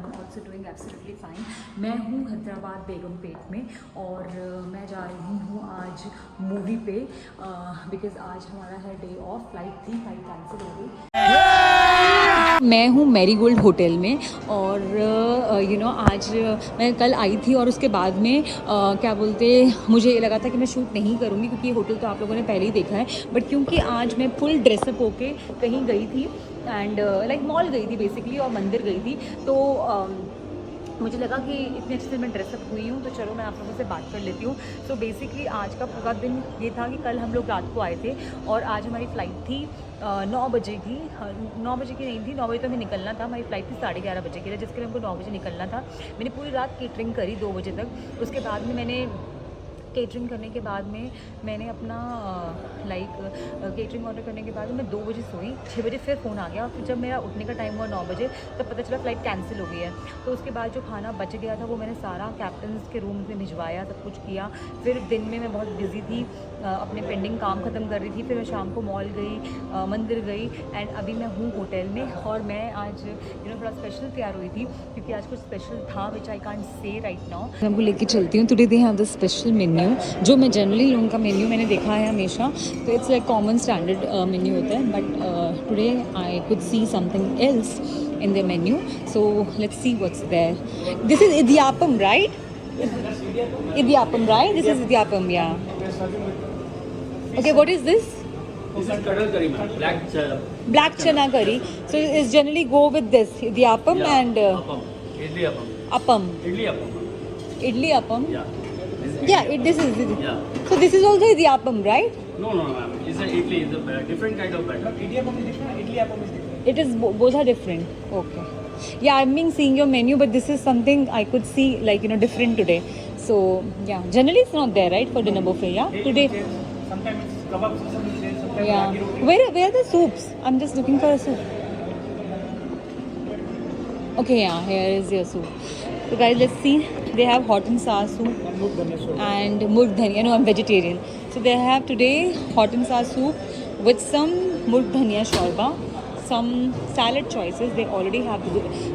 Am also doing absolutely fine. मैं हूँ हैदराबाद बेगम पेट में और मैं जा रही हूँ आज मूवी पे बिकॉज़ आज हमारा है डे ऑफ। फ्लाइट थी, फ्लाइट कैंसिल हो गई। मैं हूँ मैरीगोल्ड होटल में और आज मैं कल आई थी और उसके बाद में क्या बोलते मुझे लगा था कि मैं शूट नहीं करूँगी क्योंकि होटल तो आप लोगों ने पहले ही देखा है, बट क्योंकि आज मैं फुल ड्रेसअप होके कहीं गई थी एंड लाइक मॉल गई थी बेसिकली और मंदिर गई थी, तो मुझे लगा कि इतने अच्छे से मैं ड्रेसअप हुई हूँ तो चलो मैं आप लोगों से बात कर लेती हूँ। सो बेसिकली आज का पूरा दिन ये था कि कल हम लोग रात को आए थे और आज हमारी फ़्लाइट थी 9 बजे की। 9 बजे की नहीं थी, 9 बजे तो हमें निकलना था। हमारी फ़्लाइट थी 11:30 बजे की, जिसके लिए हमको 9 बजे निकलना था। मैंने पूरी रात केटरिंग करी 2 बजे तक। उसके बाद में मैंने केटरिंग करने के बाद में मैंने अपना केटरिंग ऑर्डर करने के बाद मैं 2 बजे सोई। 6 बजे फिर फ़ोन आ गया। फिर जब मेरा उठने का टाइम हुआ 9 बजे तब पता चला फ़्लाइट कैंसिल हो गई है। तो उसके बाद जो खाना बच गया था वो मैंने सारा कैप्टन्स के रूम में भिजवाया, सब कुछ किया। फिर दिन में मैं बहुत बिज़ी थी, अपने पेंडिंग काम ख़त्म कर रही थी। फिर मैं शाम को मॉल गई, मंदिर गई एंड अभी मैं हूँ होटल में। और मैं आज थोड़ा स्पेशल तैयार हुई थी क्योंकि आज कुछ स्पेशल था which I can't say right now. मैं आपको लेके चलती हूँ। Today they have the special menu जो मैं जनरली लोगों का मेन्यू मैंने देखा है हमेशा, तो it's like common standard menu होता है, but today I could see something else in their menu, so let's see what's there. This is idiyappam, right? Idiyappam, right? This is idiyappam, yeah. Okay, what is this? This is kadal curry, ma'am. Black chana curry. So it's generally go with this idiyappam and appam. Idli appam. appam. Idli appam. Idli appam. Yeah. This is Yeah. So this is also idiyappam, right? No, ma'am. It's a idli. It's a different kind of batter. Idiyappam is different. Idli appam is different. It is both are different. Okay. Yeah, I've been seeing your menu, but this is something I could see like different today. So yeah, generally it's not there, right, for dinner buffet. Yeah, today. Sometimes it's kebabs, sometimes it's sometimes Yeah. ragi roti. Where are the soups? I'm just looking for a soup. Okay, yeah, here is your soup. So guys, let's see. They have hot and sour soup and murg dhania. No, I'm vegetarian. So they have today hot and sour soup with some murg dhania shorba. Some salad choices they already have.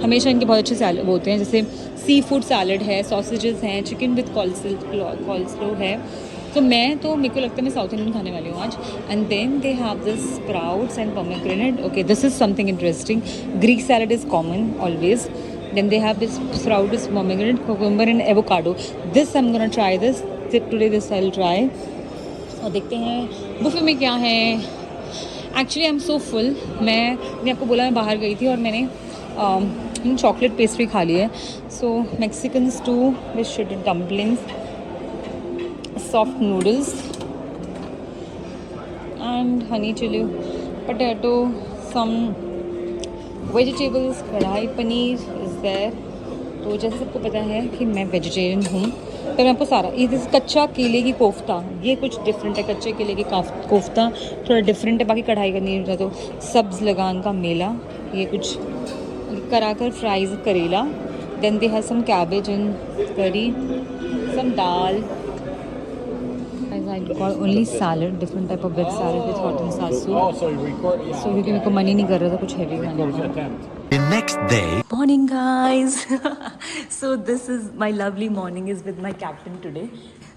हमेशा इनके बहुत अच्छे salad होते हैं, जैसे sea food salad है, sausages हैं, chicken with कॉल्स्लो है। तो मेरे को लगता है मैं साउथ इंडियन खाने वाली हूँ आज। And then they have this sprouts and pomegranate. Okay, this is something interesting. Greek salad is common always. Then they have this sprout, this pomegranate, cucumber and avocado. This I'm gonna try this today. This I'll try. और देखते हैं buffet में क्या है। Actually I am so full. मैंने आपको बोला मैं बाहर गई थी और मैंने चॉकलेट पेस्ट्री खा ली है। So Mexican stew with shooted dumplings, soft noodles and honey chilli potato, some vegetables, kadhai paneer is there. तो जैसे सबको पता है कि मैं वेजिटेरियन हूँ, तो मैं आपको सारा ये कच्चा केले की कोफ्ता, ये कुछ डिफरेंट है। कच्चे केले की कोफ्ता थोड़ा डिफरेंट है, बाकी कढ़ाई का नहीं होता। तो सब्ज़ लगान का मेला, ये कुछ कराकर फ्राइज करेला। Then they have some cabbage and curry, some dal. I got only salad, different type of veg salad with hot and sour soup. Oh, so you record? Yeah. So क्योंकि मेरे को मन ही नहीं कर रहा था कुछ हैवी खाने Record का। attempt. The next day. Morning guys. So this is my lovely morning is with my captain today.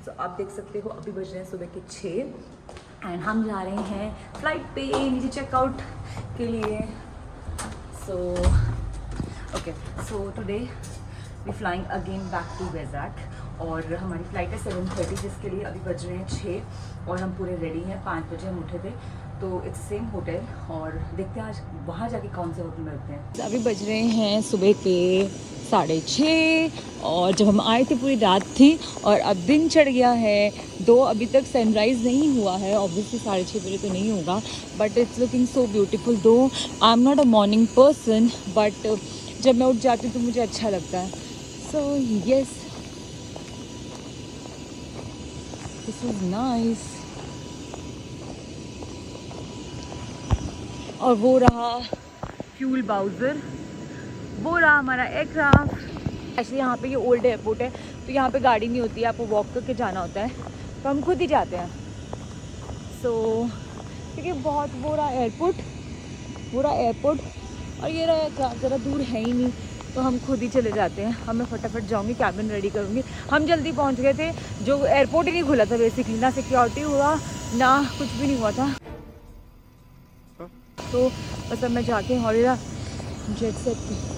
So आप देख सकते हो अभी बज रहे हैं सुबह के 6 एंड हम जा रहे हैं फ्लाइट पे नीचे चेकआउट के लिए। So okay, so today we flying again back to Vizag और हमारी फ़्लाइट है 7:30 जिसके लिए अभी बज रहे हैं 6 और हम पूरे रेडी हैं। 5 बजे हम उठे थे, तो इट्स सेम होटल और देखते हैं आज वहाँ जाके कौन से होटल में रुकते हैं। अभी बज रहे हैं सुबह के 6:30 और जब हम आए थे पूरी रात थी और अब दिन चढ़ गया है 2। अभी तक सनराइज़ नहीं हुआ है, ऑब्वियसली 6:30 बजे तो नहीं होगा, but it's looking so beautiful. Though I am not a morning person, but जब मैं उठ जाती हूँ तो मुझे अच्छा लगता है। So yes, this is nice. और वो रहा फ्यूल बाउज़र, वो रहा हमारा एयरक्राफ्ट। एक्चुअली यहाँ पे ये ओल्ड एयरपोर्ट है, तो यहाँ पे गाड़ी नहीं होती है, आपको वॉक करके जाना होता है, तो हम खुद ही जाते हैं। सो क्योंकि बहुत वो रहा एयरपोर्ट और ये रहा एयरक्राफ्ट, ज़रा दूर है ही नहीं, तो हम खुद ही चले जाते हैं। अब मैं फटाफट जाऊँगी, कैबिन रेडी करूँगी। हम जल्दी पहुँच गए थे, जो एयरपोर्ट ही नहीं खुला था बेसिकली, ना सिक्योरिटी हुआ ना कुछ भी नहीं हुआ था। तो बस अब मैं जाके हॉलीडा जेट सेट।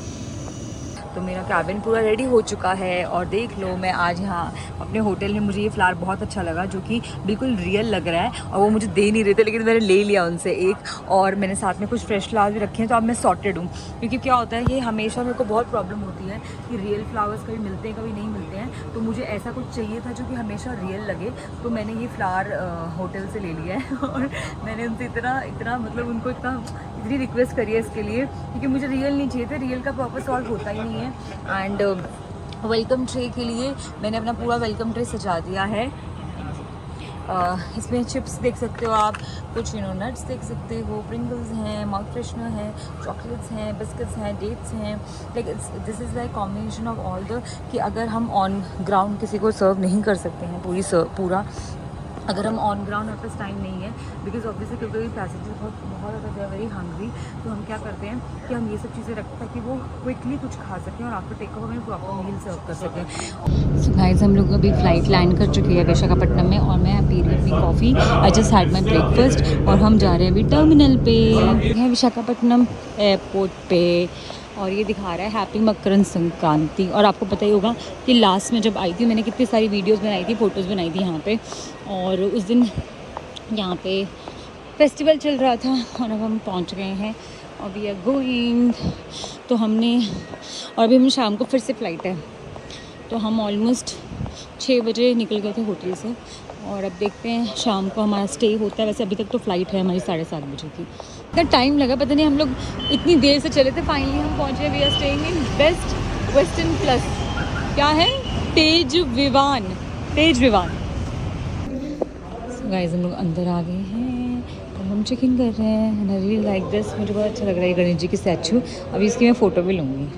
तो मेरा कैबिन पूरा रेडी हो चुका है और देख लो मैं आज यहाँ अपने होटल में, मुझे ये फ्लावर बहुत अच्छा लगा जो कि बिल्कुल रियल लग रहा है और वो मुझे दे नहीं रहे थे, लेकिन मैंने ले लिया उनसे एक। और मैंने साथ में कुछ फ्रेश फ्लावर भी रखे हैं, तो अब मैं सॉर्टेड हूँ। क्योंकि क्या होता है कि हमेशा मेरे को बहुत प्रॉब्लम होती है कि रियल फ्लावर्स कभी मिलते हैं कभी नहीं मिलते हैं, तो मुझे ऐसा कुछ चाहिए था जो कि हमेशा रियल लगे। तो मैंने ये फ्लावर होटल से ले लिया है और मैंने उनसे इतना मतलब उनको इतनी रिक्वेस्ट करी है इसके लिए, क्योंकि मुझे रियल नहीं चाहिए थे। रियल का प्रॉपर सॉल्व होता ही नहीं है। एंड वेलकम ट्रे के लिए मैंने अपना पूरा वेलकम ट्रे सजा दिया है। इसमें चिप्स देख सकते हो आप, कुछ नट्स देख सकते हो, प्रिंगल्स हैं, माउथ फ्रेशनर है, चॉकलेट्स हैं, बिस्किट्स हैं, डेट्स हैं। Like this is like combination of all the, कि अगर हम ऑन ग्राउंड किसी को सर्व नहीं कर सकते हैं पूरा, अगर हम ऑन ग्राउंड हमारे पास टाइम नहीं है, बिकॉज ऑब्वियसली क्योंकि पैसेंजर बहुत ज़्यादा दे आर वेरी हंग्री, तो हम क्या करते हैं कि हम ये सब चीज़ें रखते हैं ताकि वो क्विकली कुछ खा सकें और आफ्टर टेक ऑफ हमें प्रॉपर मील सर्व कर सकें। सो गाइस, हम लोग अभी फ़्लाइट लैंड कर चुकी है विशाखापट्टनम में और मैं पी रही अपनी coffee. I just had my breakfast और हम जा रहे हैं अभी टर्मिनल पे, है विशाखापट्टनम एयरपोर्ट पे। और ये दिखा रहा है हैप्पी मकर संक्रांति। और आपको पता ही होगा कि लास्ट में जब आई थी मैंने कितनी सारी वीडियोस बनाई थी, फ़ोटोज़ बनाई थी यहाँ पे, और उस दिन यहाँ पे फेस्टिवल चल रहा था। और अब हम पहुँच गए हैं और वी आर गोइंग। तो हमने, और अभी हम शाम को फिर से फ़्लाइट है, तो हम ऑलमोस्ट 6 बजे निकल गए थे होटल से और अब देखते हैं शाम को हमारा स्टे होता है। वैसे अभी तक तो फ़्लाइट है हमारी 7:30 बजे की। इतना टाइम लगा, पता नहीं हम लोग इतनी देर से चले थे, फाइनली हम पहुँचे। We are staying in Best Western Plus, क्या है, तेज विवान। गाइस हम लोग अंदर आ गए हैं और हम चेकिंग कर रहे हैं। And I really like this, मुझे बहुत अच्छा लग रहा है गणेश जी की स्टैचू। अभी इसकी मैं फ़ोटो भी लूँगी।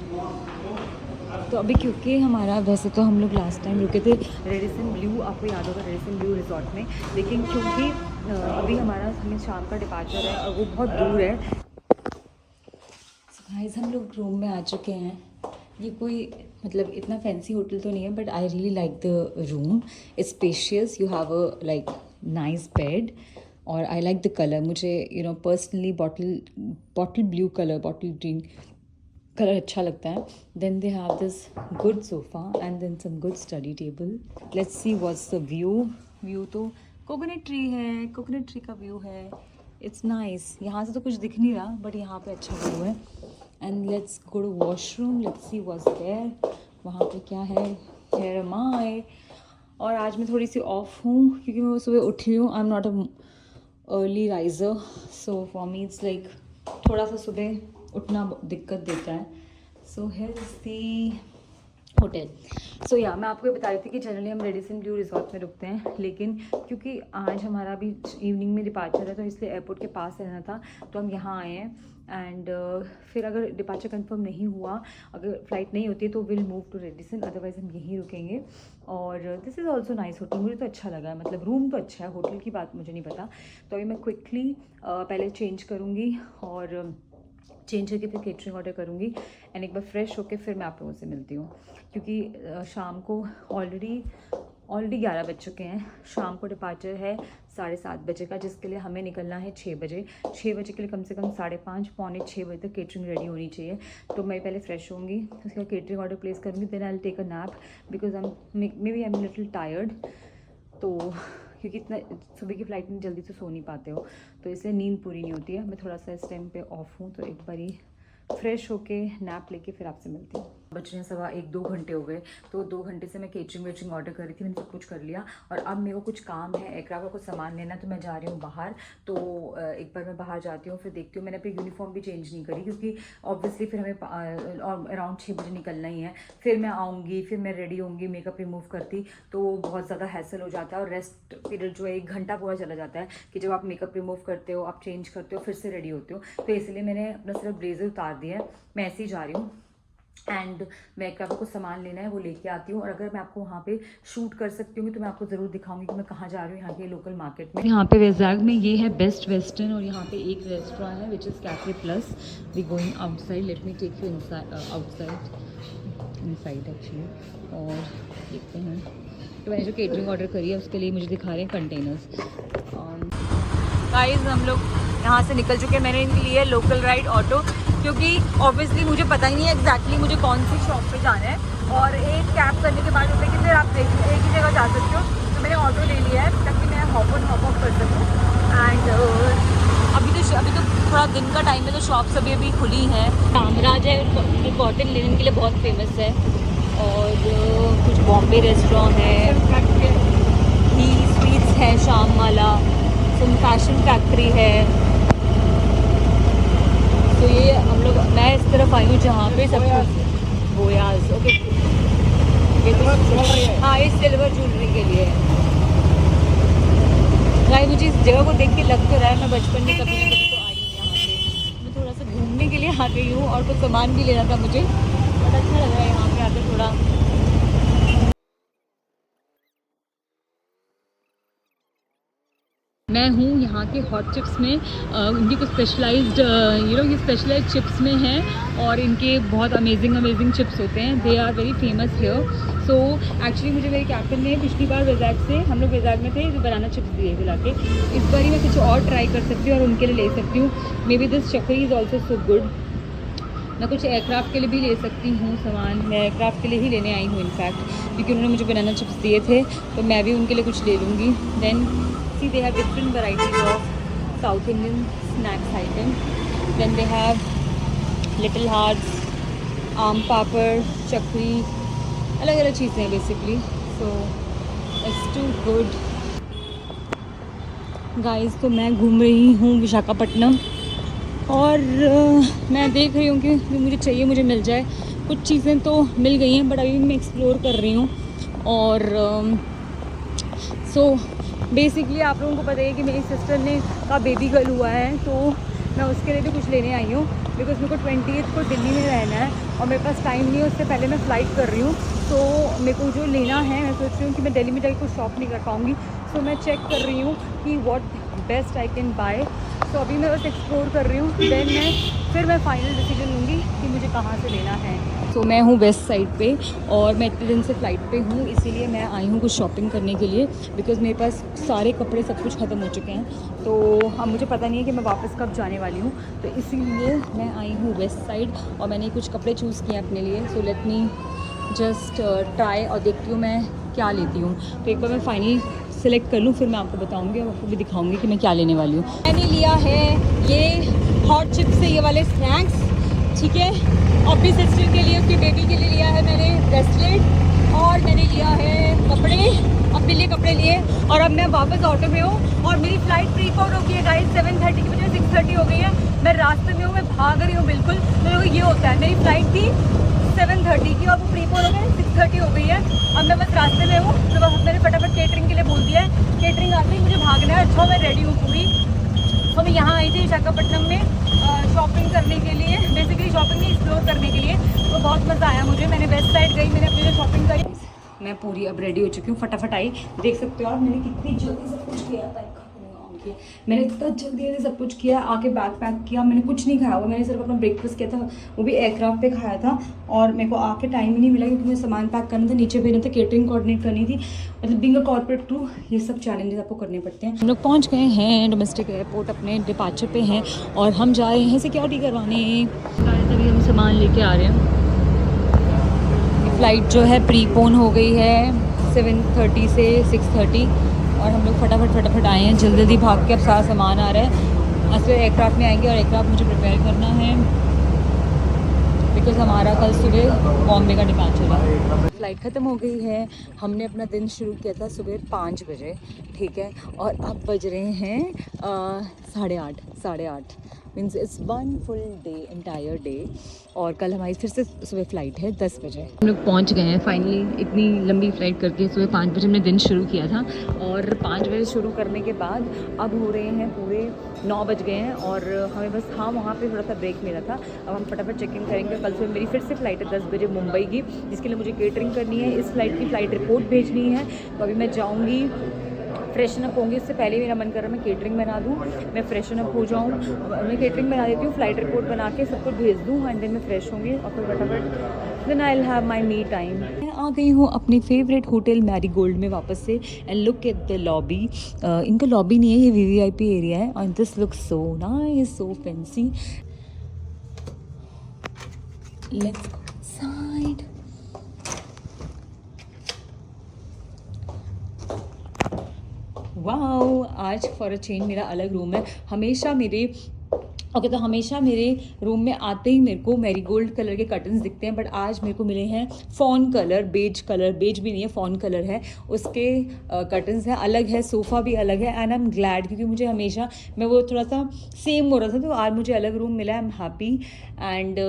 तो अभी क्योंकि हमारा, वैसे तो हम लोग लास्ट टाइम रुके थे रेडिसन ब्लू, आपको याद होगा, रेडिसन ब्लू रिजॉर्ट में, लेकिन क्योंकि अभी हमें शाम का डिपार्चर है और वो बहुत दूर है। So guys, हम लोग रूम में आ चुके हैं। ये कोई मतलब इतना फैंसी होटल तो नहीं है, but I really like the room. It's spacious, you have a like nice bed और आई लाइक द कलर। मुझे personally bottle blue colour, bottle green colour अच्छा लगता है। Then they have this good sofa and then some good study table. Let's see what's the view तो coconut tree है, coconut tree का view है। It's nice. यहाँ से तो कुछ दिख नहीं रहा, बट यहाँ पे अच्छा व्यू है। And let's go to washroom, let's see what's there. वहाँ पे क्या है, हियर एम आई। और आज मैं थोड़ी सी ऑफ हूँ क्योंकि मैं सुबह उठी हूँ। I am not a early riser, so for me it's like थोड़ा सा सुबह उठना दिक्कत देता है। So here is the hotel. So या मैं आपको बता रही थी कि जनरली हम रेडिसन ब्लू रिजॉर्ट में रुकते हैं, लेकिन क्योंकि आज हमारा भी इवनिंग में डिपार्चर है, तो इसलिए एयरपोर्ट के पास रहना था, तो हम यहाँ आए हैं। एंड फिर अगर डिपार्चर कंफर्म नहीं हुआ, अगर फ़्लाइट नहीं होती है, तो will move to Radisson, otherwise हम यहीं रुकेंगे। और this is also nice hotel, मुझे तो अच्छा लगा है, मतलब रूम तो अच्छा है, होटल की बात मुझे नहीं पता। तो अभी मैं क्विकली पहले चेंज करूँगी और चेंज करके फिर केटरिंग ऑर्डर करूँगी एंड एक बार फ्रेश होकर फिर मैं आप लोगों से मिलती हूँ, क्योंकि शाम को ऑलरेडी 11 बज चुके हैं। शाम को डिपार्चर है 7:30 बजे का, जिसके लिए हमें निकलना है 6 बजे। 6 बजे के लिए कम से कम 5:30 पौने 6 बजे तक केटरिंग रेडी होनी चाहिए। तो मैं पहले फ्रेश होंगी, उसके बाद केटरिंग ऑर्डर प्लेस करूँगी, then I will take a nap because maybe I am little tired. तो क्योंकि इतना सुबह की फ़्लाइट में जल्दी से सो नहीं पाते हो, तो इसलिए नींद पूरी नहीं होती है। मैं थोड़ा सा इस टाइम पे ऑफ हूँ, तो एक बारी फ्रेश होके नैप लेके फिर आपसे मिलती हूँ। बच रहे हैं 1.25-2 घंटे हो गए, तो 2 घंटे से मैं केटरिंग ऑर्डर कर रही थी, मैंने सब कुछ कर लिया और अब मेरे को कुछ काम है, एयरक्राफ्ट का कुछ सामान लेना, तो मैं जा रही हूँ बाहर। तो एक बार मैं बाहर जाती हूँ, फिर देखती हूँ। मैंने अपनी यूनिफॉर्म भी चेंज नहीं करी क्योंकि ऑब्वियसली फिर हमें अराउंड 6 बजे निकलना ही है। फिर मैं आऊँगी, फिर मैं रेडी होंगी, मेकअप रिमूव करती, तो बहुत ज़्यादा हैसल हो जाता है और रेस्ट पीरियड जो है 1 घंटा पूरा चला जाता है कि जब आप मेकअप रिमूव करते हो, आप चेंज करते हो, फिर से रेडी होते हो। तो इसलिए मैंने अपना सिर्फ ब्लेजर उतार दिया है, मैं ऐसे ही जा रही हूँ। एंड मैं एयरक्राफ्ट को सामान लेना है वो लेके आती हूँ, और अगर मैं आपको वहाँ पे शूट कर सकती हूँ तो मैं आपको ज़रूर दिखाऊंगी कि मैं कहाँ जा रही हूँ यहाँ के लोकल मार्केट में। यहाँ पे वैजाग में ये है बेस्ट वेस्टर्न, और यहाँ पे एक रेस्टोरेंट है which is Cafe Plus. We going outside, let me take you inside, outside inside actually, और देखते हैं। तो मैंने जो केटरिंग ऑर्डर करी है उसके लिए मुझे दिखा रहे हैं कंटेनर्स। गाइस हम लोग यहाँ से निकल चुके हैं। मैंने इनके लिए लोकल राइड ऑटो, क्योंकि ऑब्वियसली मुझे पता ही नहीं है एग्जैक्टली मुझे कौन सी शॉप पे जाना है, और एक कैब करने के बाद होता है कि फिर आप एक ही जगह जा सकते हो। तो मैंने ऑटो ले लिया है ताकि मैं हॉप ऑन हॉप ऑफ कर सकूँ। एंड अभी तो थोड़ा दिन का टाइम है तो शॉप्स अभी खुली हैं। कामराज है, कॉटन लिनन के लिए बहुत फेमस है, और कुछ बॉम्बे रेस्टोरेंट है, ही स्वीट्स है, शाम वाला, सुन फैशन फैक्ट्री है। तो ये हम लोग, मैं इस तरफ आई हूँ जहाँ पे सब कुछ बोयाज, ओके ये तो हाँ ये सिल्वर ज्वेलरी के लिए है। भाई मुझे इस जगह को देख के लग तो रहा है मैं बचपन में कभी ना कभी तो आई हूँ यहाँ पे। मैं थोड़ा सा घूमने के लिए आ गई हूँ, और कुछ सामान भी लेना था मुझे, बट अच्छा लग रहा है यहाँ पे आकर थोड़ा। मैं हूँ यहाँ के हॉट चिप्स में, इनकी कुछ स्पेशलाइज्ड ये स्पेशलाइज्ड चिप्स में हैं, और इनके बहुत अमेजिंग चिप्स होते हैं। They are very famous here. So actually मुझे मेरे कैप्टन ने पिछली बार वैजाग से, हम लोग वैजाग में थे, बनाना चिप्स दिए थे लाके। इस बार ही मैं कुछ और ट्राई कर सकती हूँ और उनके लिए ले सकती हूँ। मे बी दिस चकरी इज़ ऑल्सो सो गुड। मैं कुछ एयरक्राफ्ट के लिए भी ले सकती हूँ सामान, मैं एयरक्राफ्ट के लिए ही लेने आई हूँ इनफैक्ट, क्योंकि उन्होंने मुझे बनाना चिप्स दिए थे, तो मैं भी उनके लिए कुछ ले लूँगी। Then see they have different varieties of South Indian snacks item. Then they have Little Hearts, aam papad, chakri, अलग अलग चीज़ें हैं basically. So it's too good guys. तो मैं घूम रही हूँ विशाखापट्टनम, और मैं देख रही हूँ कि मुझे चाहिए मुझे मिल जाए। कुछ चीज़ें तो मिल गई हैं, बट अभी भी मैं एक्सप्लोर कर रही हूँ। और सो बेसिकली आप लोगों को पता है कि मेरी सिस्टर ने का बेबी गर्ल हुआ है, तो मैं उसके लिए भी कुछ लेने आई हूँ, बिकॉज मेरे को 20th को दिल्ली में रहना है और मेरे पास टाइम नहीं है। उससे पहले मैं फ़्लाइट कर रही हूँ, तो मेरे को जो लेना है, मैं सोच रही हूँ कि मैं दिल्ली में जाकर कुछ शॉप नहीं कर पाऊँगी। सो मैं चेक कर रही हूँ कि what best I can buy. तो अभी मैं बस एक्सप्लोर कर रही हूँ, देन फिर मैं फाइनल डिसीजन लूँगी कि मुझे कहाँ से लेना है। तो मैं हूँ वेस्ट साइड पे, और मैं इतने दिन से फ़्लाइट पे हूँ, इसीलिए मैं आई हूँ कुछ शॉपिंग करने के लिए, बिकॉज़ मेरे पास सारे कपड़े सब कुछ ख़त्म हो चुके हैं। तो अब मुझे पता नहीं है कि मैं वापस कब जाने वाली हूँ, तो इसीलिए मैं आई हूँ वेस्ट साइड, और मैंने कुछ कपड़े चूज़ किए अपने लिए। So let me just try, और देखती हूँ मैं क्या लेती हूँ। तो एक बार मैं फाइनली सेलेक्ट कर लूँ, फिर मैं आपको बताऊँगी और आपको भी दिखाऊँगी कि मैं क्या लेने वाली हूँ। मैंने लिया है ये हॉट चिप्स से ये वाले स्नैक्स, ठीक है। अपनी सिस्टर के लिए, उसकी बेबी के लिए लिया है मैंने ब्रेसलेट, और मैंने लिया है कपड़े, अपने लिए कपड़े लिए। और अब मैं वापस ऑटो में हूँ, और मेरी फ़्लाइट प्रीपोन हो गई है गाइस 7:30 की बजाय 6:30 हो गई है। मैं रास्ते में हूँ, मैं भाग रही हूँ बिल्कुल। मेरे को ये होता है, मेरी फ़्लाइट थी 7:30 की और वो प्रीपोन हो गई 6:30 हो गई है। अब मैं बस रास्ते में हूँ, तो बस मैंने फटाफट केटरिंग के लिए बोल दिया है, केटरिंग आती मुझे भागना है। अच्छा मैं रेडी हूँ पूरी। तो मैं यहाँ आई थी विशाखापट्टनम में शॉपिंग करने के लिए, बेसिकली शॉपिंग नहीं, एक्सप्लोर करने के लिए। तो बहुत मज़ा आया मुझे। मैंने वेस्ट साइड गई, मैंने अपने लिए शॉपिंग करी। मैं पूरी अब रेडी हो चुकी हूँ, फटाफट आई। देख सकते हो आप मैंने कितनी जल्दी सब कुछ किया था। मैंने इतना जल्दी जल्दी सब कुछ किया, आके बैग पैक किया, मैंने कुछ नहीं खाया हुआ, मैंने सिर्फ अपना ब्रेकफास्ट किया था, वो भी एयरक्राफ्ट पे खाया था। और मेरे को आके टाइम ही नहीं मिला, क्योंकि मुझे सामान पैक करना था, नीचे भेजना था, केटरिंग कोऑर्डिनेट करनी थी। मतलब बीइंग अ कॉर्पोरेट क्रू, ये सब चैलेंजेस आपको करने पड़ते हैं। हम लोग पहुँच गए हैं डोमेस्टिक एयरपोर्ट, अपने डिपार्चर पे हैं, और हम जा रहे हैं सिक्योरिटी करवाने। अभी हम सामान लेके आ रहे हैं। फ़्लाइट जो है प्रीपोन हो गई है 7:30 से 6:30, और हम लोग फटाफट आए हैं, जल्दी भाग के अब सारा सामान आ रहा है। आज फिर एयरक्राफ्ट में आएंगे, और एयरक्राफ्ट मुझे प्रिपेयर करना है, बिकॉज़ हमारा कल सुबह बॉम्बे का डिपार्चर है। फ़्लाइट ख़त्म हो गई है। हमने अपना दिन शुरू किया था सुबह 5 बजे, ठीक है, और अब बज रहे हैं 8:30 means it's 1 full day, entire day. और कल हमारी फिर से सुबह फ़्लाइट है 10 बजे। हम लोग पहुँच गए हैं फाइनली। इतनी लंबी फ़्लाइट करके सुबह 5 बजे हमने दिन शुरू किया था, और 5 बजे शुरू करने के बाद अब हो रहे हैं पूरे 9 बज गए हैं। और हमें बस वहाँ पे थोड़ा सा ब्रेक मिला था। अब हम फटाफट चेक इन करेंगे। कल सुबह मेरी फिर से फ़्लाइट है 10 बजे मुंबई की, जिसके लिए मुझे केटरिंग करनी है। इस फ़्लाइट की फ़्लाइट रिपोर्ट भेजनी है, तो अभी मैं जाऊँगी, फ्रेशन अप होंगी। उससे पहले मेरा मन कर रहा है मैं केटरिंग बना दूँ, मैं फ्रेशन अप हो जाऊँ, मैं केटरिंग बना देती हूँ, फ़्लाइट रिपोर्ट बना के सबको भेज दूँ, एंड देन मैं फ्रेश होंगी और फिर फटाफट then I will have my me time. मैं आ गई हूँ अपने फेवरेट होटल मैरीगोल्ड में वापस से, and look at the lobby. इनका लॉबी नहीं है, ये वीवीआईपी एरिया है, and this looks so nice, so fancy. Let's go inside. Wow, आज फॉर अ चेंज मेरा अलग रूम है। हमेशा मेरे तो हमेशा मेरे रूम में आते ही मेरे को मैरीगोल्ड कलर के कर्टन्स दिखते हैं, बट आज मेरे को मिले हैं फॉन कलर, बेज भी नहीं है, फॉन कलर है उसके कर्टन्स हैं, अलग है, सोफ़ा भी अलग है, एंड आई एम ग्लैड, क्योंकि मुझे हमेशा मैं वो थोड़ा सा सेम हो रहा था, तो आज मुझे अलग रूम मिला, आई एम हैप्पी। एंड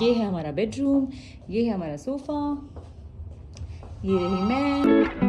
ये है हमारा बेडरूम, ये है हमारा सोफ़ा, ये रही मैं।